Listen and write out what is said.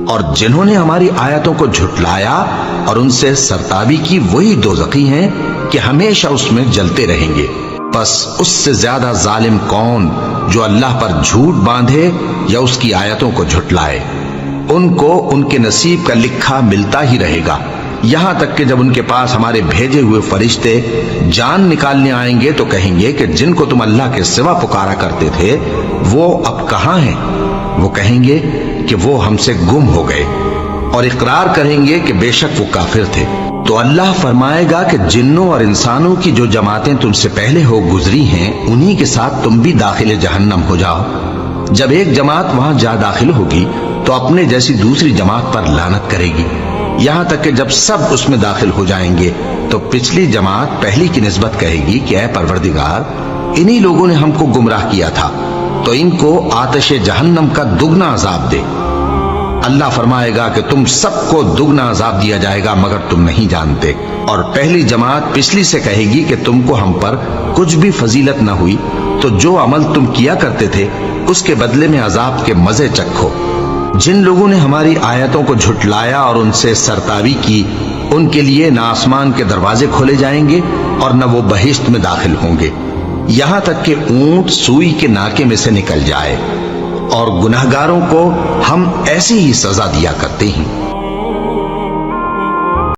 اور جنہوں نے ہماری آیتوں کو جھٹلایا اور ان سے سرتابی کی وہی دوزخی ہیں کہ ہمیشہ اس میں جلتے رہیں گے۔ پس اس سے زیادہ ظالم کون جو اللہ پر جھوٹ باندھے یا اس کی آیتوں کو جھٹلائے؟ ان کو ان کے نصیب کا لکھا ملتا ہی رہے گا، یہاں تک کہ جب ان کے پاس ہمارے بھیجے ہوئے فرشتے جان نکالنے آئیں گے تو کہیں گے کہ جن کو تم اللہ کے سوا پکارا کرتے تھے وہ اب کہاں ہیں؟ وہ کہیں گے کہ وہ ہم سے گم ہو گئے، اور اقرار کریں گے کہ بے شک وہ کافر تھے۔ تو اللہ فرمائے گا کہ جنوں اور انسانوں کی جو جماعتیں تم سے پہلے ہو گزری ہیں انہی کے ساتھ تم بھی داخل جہنم ہو جاؤ۔ جب ایک جماعت وہاں جا داخل ہوگی تو اپنے جیسی دوسری جماعت پر لعنت کرے گی، یہاں تک کہ جب سب اس میں داخل ہو جائیں گے تو پچھلی جماعت پہلی کی نسبت کہے گی کہ اے پروردگار، انہی لوگوں نے ہم کو گمراہ کیا تھا، تو ان کو آتش جہنم کا دگنا عذاب دے۔ اللہ فرمائے گا کہ تم سب کو دگنا عذاب دیا جائے گا مگر تم نہیں جانتے۔ اور پہلی جماعت پچھلی سے کہے گی کہ تم کو ہم پر کچھ بھی فضیلت نہ ہوئی، تو جو عمل تم کیا کرتے تھے اس کے بدلے میں عذاب کے مزے چکھو۔ جن لوگوں نے ہماری آیتوں کو جھٹلایا اور ان سے سرتابی کی، ان کے لیے نہ آسمان کے دروازے کھولے جائیں گے اور نہ وہ بہشت میں داخل ہوں گے، یہاں تک کہ اونٹ سوئی کے ناکے میں سے نکل جائے، اور گناہگاروں کو ہم ایسی ہی سزا دیا کرتے ہیں۔